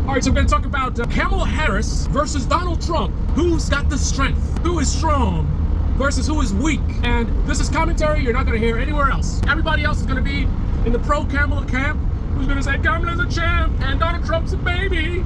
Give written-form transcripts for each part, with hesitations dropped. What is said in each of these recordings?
All right, so we're going to talk about Kamala Harris versus Donald Trump. Who's got the strength? Who is strong versus who is weak? And this is commentary you're not going to hear anywhere else. Everybody else is going to be in the pro-Kamala camp, who's going to say Kamala's a champ and Donald Trump's a baby.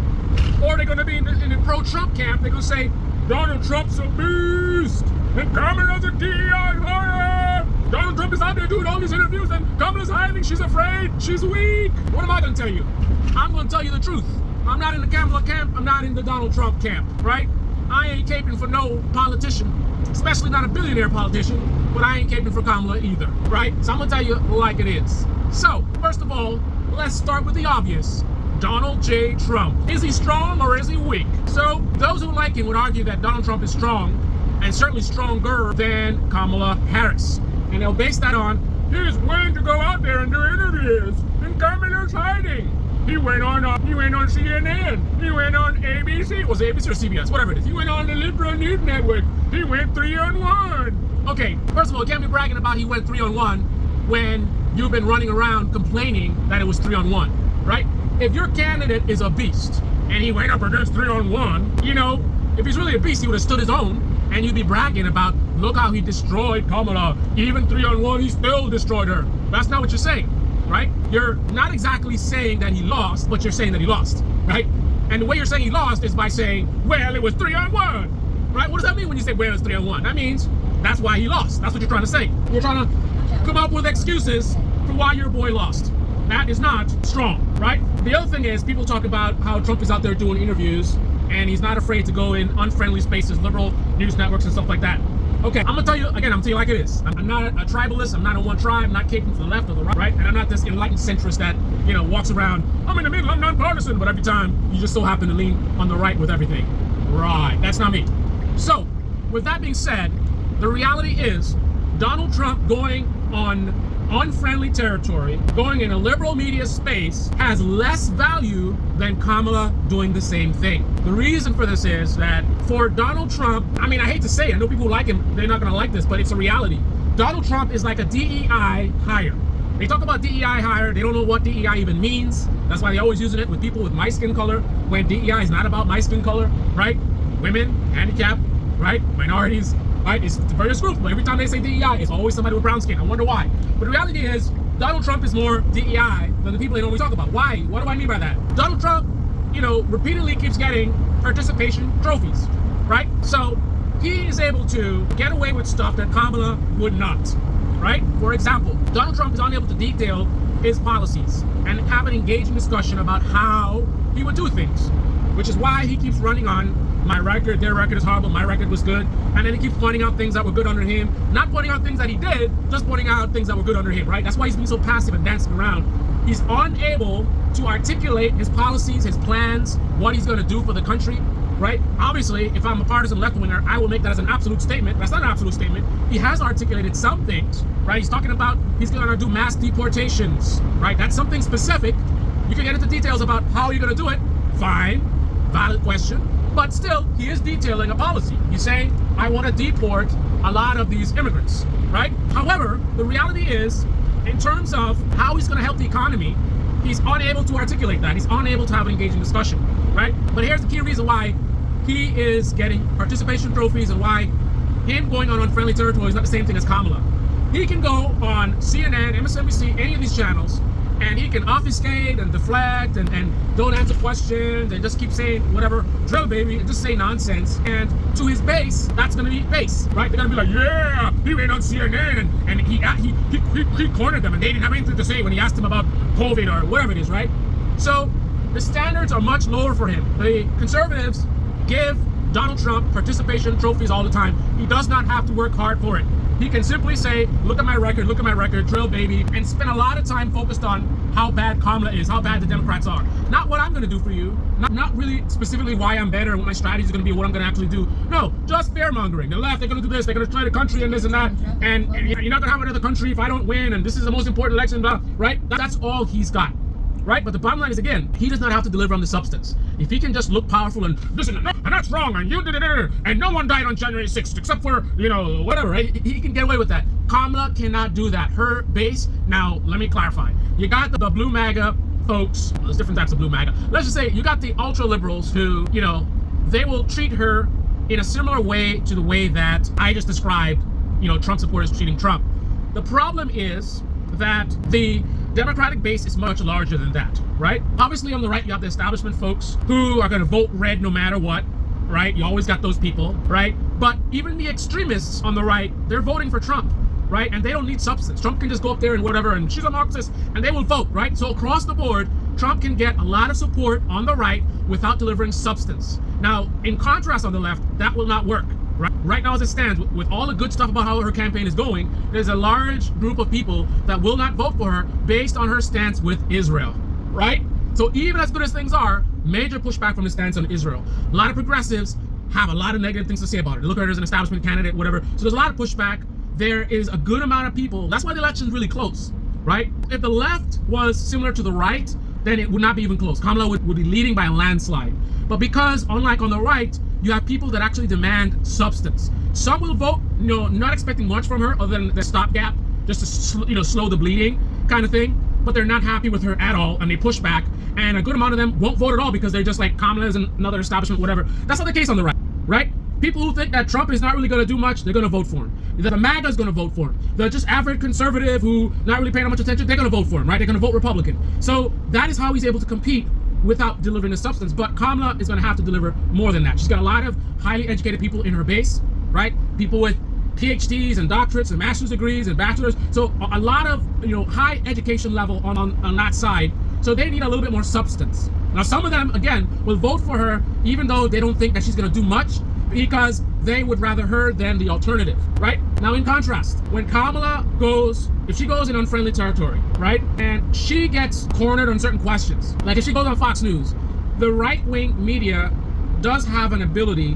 Or they're going to be in the pro-Trump camp. They're going to say Donald Trump's a beast and Kamala's a DEI liar. Donald Trump is out there doing all these interviews and Kamala's hiding. She's afraid. She's weak. What am I going to tell you? I'm going to tell you the truth. I'm not in the Kamala camp. I'm not in the Donald Trump camp, right? I ain't caping for no politician, especially not a billionaire politician, but I ain't caping for Kamala either, right? So I'm gonna tell you like it is. So, first of all, let's start with the obvious. Donald J. Trump. Is he strong or is he weak? So, those who like him would argue that Donald Trump is strong, and certainly stronger than Kamala Harris. And they'll base that on, he's willing to go out there and do interviews, and Kamala's hiding. He went on CNN. He went on ABC. Was it ABC or CBS? Whatever it is. He went on the liberal news network. He went 3-on-1. Okay, first of all, you can't be bragging about he went 3-on-1 when you've been running around complaining that it was 3-on-1, right? If your candidate is a beast and he went up against 3-on-1, you know, if he's really a beast, he would have stood his own and you'd be bragging about, look how he destroyed Kamala. Even 3-on-1, he still destroyed her. That's not what you're saying. Right? You're not exactly saying that he lost, but you're saying that he lost, right? And the way you're saying he lost is by saying, well, it was 3-on-1, right? What does that mean when you say, well, it's 3-on-1? That means that's why he lost. That's what you're trying to say. You're trying to come up with excuses for why your boy lost. That is not strong, right? The other thing is people talk about how Trump is out there doing interviews and he's not afraid to go in unfriendly spaces, liberal news networks and stuff like that. Okay, I'm gonna tell you again, I'm gonna tell you like it is. I'm not a tribalist, I'm not on one tribe, I'm not caping for the left or the right? And I'm not this enlightened centrist that, you know, walks around, I'm in the middle, I'm nonpartisan, but every time you just so happen to lean on the right with everything. Right, that's not me. So, with that being said, the reality is Donald Trump going on unfriendly territory, going in a liberal media space, has less value than Kamala doing the same thing. The reason for this is that for Donald Trump, I mean, I hate to say it, I know people who like him, they're not gonna like this, but it's a reality. Donald Trump is like a DEI hire. They talk about DEI hire, they don't know what DEI even means. That's why they're always using it with people with my skin color, when DEI is not about my skin color, right? Women, handicapped, right? Minorities, right? It's various groups, but every time they say DEI, it's always somebody with brown skin. I wonder why. But the reality is, Donald Trump is more DEI than the people they normally talk about. Why? What do I mean by that? Donald Trump, you know, repeatedly keeps getting participation trophies, right? So he is able to get away with stuff that Kamala would not, right? For example, Donald Trump is unable to detail his policies and have an engaging discussion about how he would do things, which is why he keeps running on my record, their record is horrible, my record was good, and then he keeps pointing out things that were good under him, not pointing out things that he did, just pointing out things that were good under him, right? That's why he's being so passive and dancing around. He's unable to articulate his policies, his plans, what he's going to do for the country, right? Obviously, if I'm a partisan left-winger, I will make that as an absolute statement. That's not an absolute statement. He has articulated some things, right? He's talking about he's going to do mass deportations, right? That's something specific. You can get into details about how you're going to do it. Fine, valid question. But still, he is detailing a policy. He's saying, I want to deport a lot of these immigrants, right? However, the reality is, in terms of how he's going to help the economy, he's unable to articulate that. He's unable to have an engaging discussion, right? But here's the key reason why he is getting participation trophies and why him going on unfriendly territory is not the same thing as Kamala. He can go on CNN, MSNBC, any of these channels, and he can obfuscate and deflect and don't answer questions and just keep saying whatever, drill baby, and just say nonsense. And to his base, that's gonna be base, right? They're gonna be like, yeah, he went on CNN and he cornered them and they didn't have anything to say when he asked them about COVID or whatever it is, right? So the standards are much lower for him. The conservatives give Donald Trump participation trophies all the time. He does not have to work hard for it. He can simply say, look at my record, drill baby, and spend a lot of time focused on how bad Kamala is, how bad the Democrats are. Not what I'm going to do for you, not really specifically why I'm better and what my strategy is going to be, what I'm going to actually do. No, just fear-mongering. The left, they're going to do this, they're going to destroy the country and this and that, and you're not going to have another country if I don't win, and this is the most important election, blah, right? That's all he's got. Right? But the bottom line is, again, he does not have to deliver on the substance. If he can just look powerful and listen, and that's wrong, and you did it, and no one died on January 6th, except for, you know, whatever, right? He can get away with that. Kamala cannot do that. Her base, now, let me clarify. You got the blue MAGA folks, there's different types of blue MAGA. Let's just say you got the ultra liberals who, they will treat her in a similar way to the way that I just described, Trump supporters treating Trump. The problem is that the Democratic base is much larger than that, right? Obviously on the right, you have the establishment folks who are going to vote red no matter what, right? You always got those people, right? But even the extremists on the right, they're voting for Trump, right? And they don't need substance. Trump can just go up there and whatever, and she's a Marxist, and they will vote, right? So across the board, Trump can get a lot of support on the right without delivering substance. Now, in contrast on the left, that will not work. Right now as it stands, with all the good stuff about how her campaign is going, there's a large group of people that will not vote for her based on her stance with Israel, right? So even as good as things are, major pushback from the stance on Israel. A lot of progressives have a lot of negative things to say about it. They look at her as an establishment candidate, whatever. So there's a lot of pushback. There is a good amount of people. That's why the election is really close, right? If the left was similar to the right, then it would not be even close. Kamala would be leading by a landslide. But because, unlike on the right, you have people that actually demand substance. Some will vote, not expecting much from her other than the stopgap, just to slow the bleeding kind of thing. But they're not happy with her at all, and they push back. And a good amount of them won't vote at all because they're just like, Kamala is another establishment, whatever. That's not the case on the right, right? People who think that Trump is not really going to do much, they're going to vote for him. That the MAGA is going to vote for him. The just average conservative who not really paying much attention, they're going to vote for him, right? They're going to vote Republican. So that is how he's able to compete without delivering the substance. But Kamala is going to have to deliver more than that. She's got a lot of highly educated people in her base, right? People with PhDs and doctorates and master's degrees and bachelors. So a lot of, high education level on that side. So they need a little bit more substance. Now, some of them, again, will vote for her even though they don't think that she's going to do much, because they would rather her than the alternative, right? Now, in contrast, when Kamala goes, if she goes in unfriendly territory, right, and she gets cornered on certain questions, like if she goes on Fox News, the right-wing media does have an ability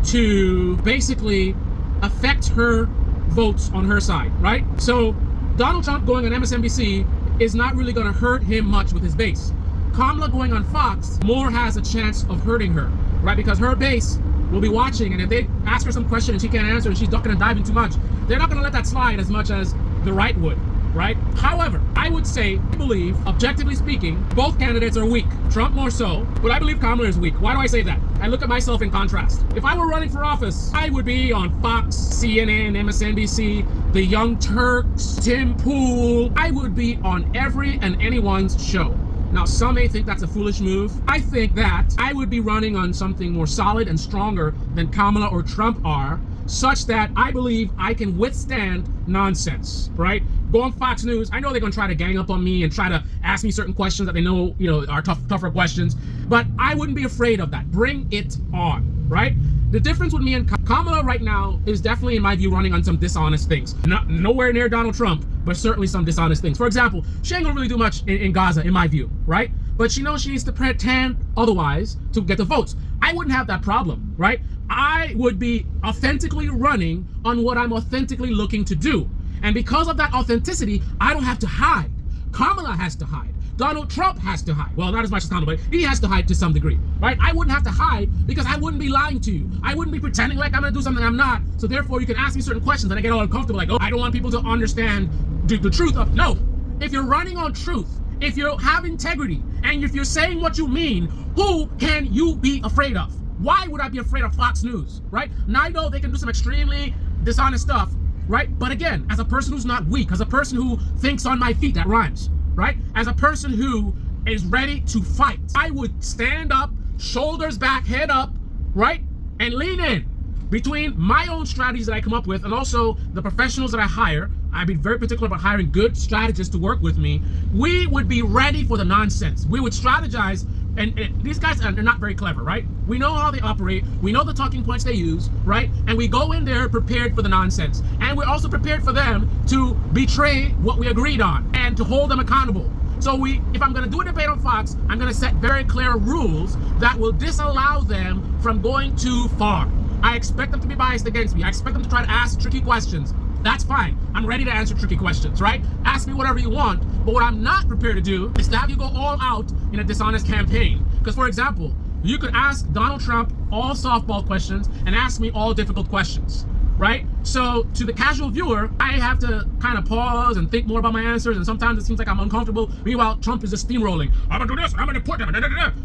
to basically affect her votes on her side, right? So Donald Trump going on MSNBC is not really going to hurt him much with his base. Kamala going on Fox more has a chance of hurting her, right? Because her base will be watching, and if they ask her some question and she can't answer and she's not going to dive in too much, they're not going to let that slide as much as the right would, right? However, I would say, I believe, objectively speaking, both candidates are weak. Trump more so, but I believe Kamala is weak. Why do I say that? I look at myself in contrast. If I were running for office, I would be on Fox, CNN, MSNBC, The Young Turks, Tim Pool. I would be on every and anyone's show. Now, some may think that's a foolish move. I think that I would be running on something more solid and stronger than Kamala or Trump are, such that I believe I can withstand nonsense, right? Go on Fox News. I know they're gonna try to gang up on me and try to ask me certain questions that they know, are tougher questions, but I wouldn't be afraid of that. Bring it on, right? The difference with me and Kamala right now is definitely, in my view, running on some dishonest things. Nowhere near Donald Trump, but certainly some dishonest things. For example, she ain't gonna really do much in Gaza, in my view, right? But she knows she needs to pretend otherwise to get the votes. I wouldn't have that problem, right? I would be authentically running on what I'm authentically looking to do. And because of that authenticity, I don't have to hide. Kamala has to hide. Donald Trump has to hide. Well, not as much as Kamala, but he has to hide to some degree, right? I wouldn't have to hide because I wouldn't be lying to you. I wouldn't be pretending like I'm gonna do something I'm not. So therefore, you can ask me certain questions and I get all uncomfortable, like, oh, I don't want people to understand the truth of, no. If you're running on truth, if you have integrity, and if you're saying what you mean, who can you be afraid of? Why would I be afraid of Fox News, right? Now I know they can do some extremely dishonest stuff, right? But again, as a person who's not weak, as a person who thinks on my feet, that rhymes, right? As a person who is ready to fight, I would stand up, shoulders back, head up, right? And lean in. Between my own strategies that I come up with and also the professionals that I hire, I'd be very particular about hiring good strategists to work with me. We would be ready for the nonsense. We would strategize, and these guys, they're not very clever, right? We know how they operate. We know the talking points they use, right? And we go in there prepared for the nonsense. And we're also prepared for them to betray what we agreed on and to hold them accountable. So if I'm going to do a debate on Fox, I'm going to set very clear rules that will disallow them from going too far. I expect them to be biased against me. I expect them to try to ask tricky questions. That's fine. I'm ready to answer tricky questions, right? Ask me whatever you want. But what I'm not prepared to do is to have you go all out in a dishonest campaign. Because, for example, you could ask Donald Trump all softball questions and ask me all difficult questions. right? So to the casual viewer, I have to kind of pause and think more about my answers, and sometimes it seems like I'm uncomfortable. Meanwhile, Trump is just steamrolling. I'm gonna do this, I'm gonna put them,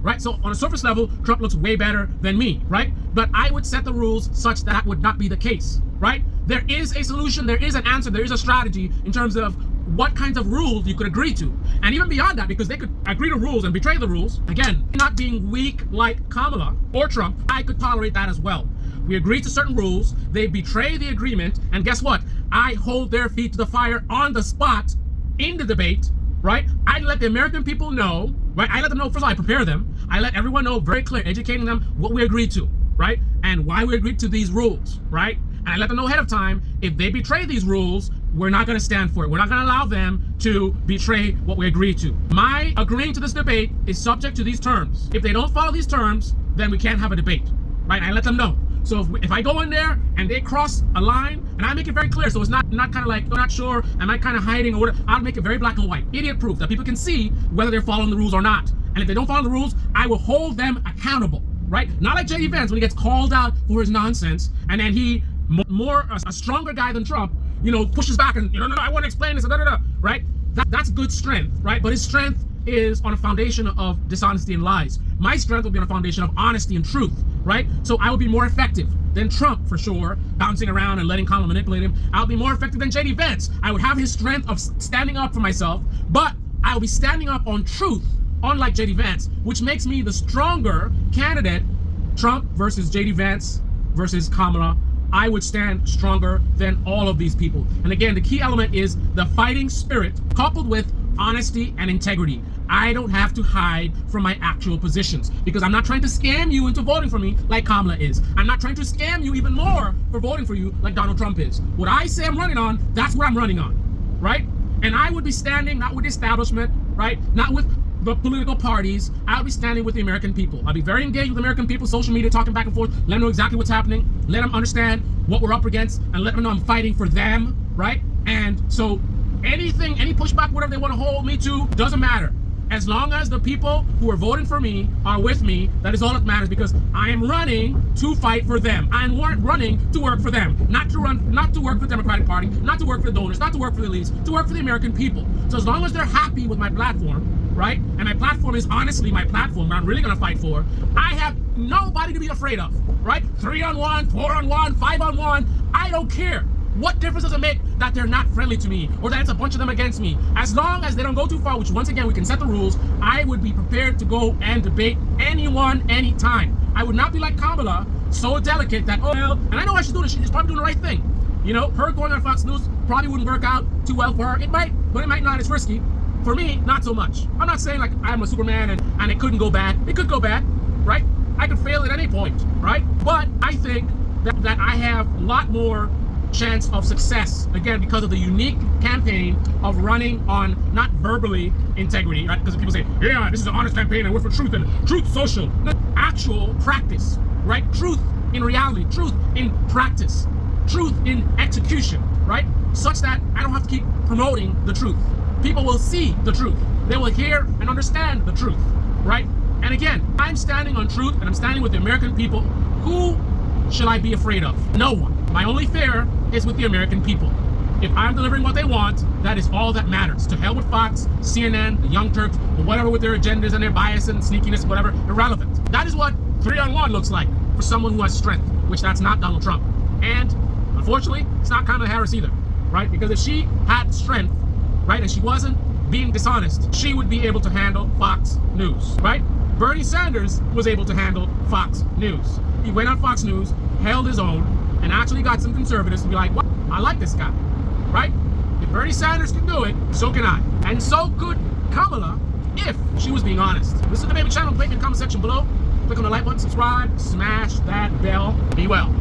right? So on a surface level, Trump looks way better than me, right? But I would set the rules such that would not be the case, right? There is a solution, there is an answer, there is a strategy in terms of what kinds of rules you could agree to. And even beyond that, because they could agree to rules and betray the rules, again, not being weak like Kamala or Trump, I could tolerate that as well. We agree to certain rules, they betray the agreement, and guess what? I hold their feet to the fire on the spot in the debate, right? I let the American people know, right? I let them know, first of all, I prepare them. I let everyone know very clear, educating them what we agreed to, right? And why we agreed to these rules, right? And I let them know ahead of time, if they betray these rules, we're not going to stand for it. We're not going to allow them to betray what we agreed to. My agreeing to this debate is subject to these terms. If they don't follow these terms, then we can't have a debate, right? I let them know. So if I go in there and they cross a line, and I make it very clear, so it's not kind of like, I'm not sure, am I kind of hiding or whatever, I'll make it very black and white, idiot proof, that people can see whether they're following the rules or not. And if they don't follow the rules, I will hold them accountable, right? Not like J.D. Vance when he gets called out for his nonsense, and then he, a stronger guy than Trump, you know, pushes back and, no, I want to explain this, right? That's good strength, right? But his strength is on a foundation of dishonesty and lies. My strength will be on a foundation of honesty and truth, right? So I will be more effective than Trump, for sure, bouncing around and letting Kamala manipulate him. I'll be more effective than J.D. Vance. I would have his strength of standing up for myself, but I'll be standing up on truth, unlike J.D. Vance, which makes me the stronger candidate. Trump versus J.D. Vance versus Kamala, I would stand stronger than all of these people. And again, the key element is the fighting spirit coupled with honesty and integrity. I don't have to hide from my actual positions, because I'm not trying to scam you into voting for me like Kamala is. I'm not trying to scam you even more for voting for you like Donald Trump is. What I say I'm running on, that's what I'm running on, right? And I would be standing not with the establishment, right? Not with the political parties. I'll be standing with the American people. I'll be very engaged with the American people, social media, talking back and forth, let them know exactly what's happening, let them understand what we're up against, and let them know I'm fighting for them, right? And so anything, any pushback, whatever they want to hold me to, doesn't matter. As long as the people who are voting for me are with me, that is all that matters, because I am running to fight for them. I'm running to work for them, not to work for the Democratic Party, not to work for the donors, not to work for the elites, to work for the American people. So as long as they're happy with my platform, right? And my platform is honestly my platform, I'm really gonna fight for. I have nobody to be afraid of, right? 3-on-1, 4-on-1, 5-on-1, I don't care. What difference does it make that they're not friendly to me, or that it's a bunch of them against me? As long as they don't go too far, which once again, we can set the rules, I would be prepared to go and debate anyone, anytime. I would not be like Kamala, so delicate that, oh, well, and I know why she's doing it, she's probably doing the right thing. You know, her going on Fox News probably wouldn't work out too well for her. It might, but it might not. It's risky. For me, not so much. I'm not saying like I'm a Superman and it couldn't go bad. It could go bad, right? I could fail at any point, right? But I think that I have a lot more chance of success, again, because of the unique campaign of running on not verbally integrity, right? Because people say, yeah, this is an honest campaign and we're for truth and truth social. No, actual practice, right? Truth in reality, truth in practice, truth in execution, right? Such that I don't have to keep promoting the truth. People will see the truth. They will hear and understand the truth, right? And again, I'm standing on truth, and I'm standing with the American people. Who should I be afraid of? No one. My only fear is with the American people. If I'm delivering what they want, that is all that matters. To hell with Fox, CNN, the Young Turks, or whatever with their agendas and their bias and sneakiness, whatever, irrelevant. That is what 3-on-1 looks like for someone who has strength, which that's not Donald Trump. And unfortunately, it's not Kamala Harris either, right? Because if she had strength, right, and she wasn't being dishonest, she would be able to handle Fox News, right? Bernie Sanders was able to handle Fox News. He went on Fox News, held his own, and actually got some conservatives to be like, what? I like this guy, right? If Bernie Sanders can do it, so can I. And so could Kamala if she was being honest. This is the Baby Channel. Click in the comment section below. Click on the like button, subscribe, smash that bell. Be well.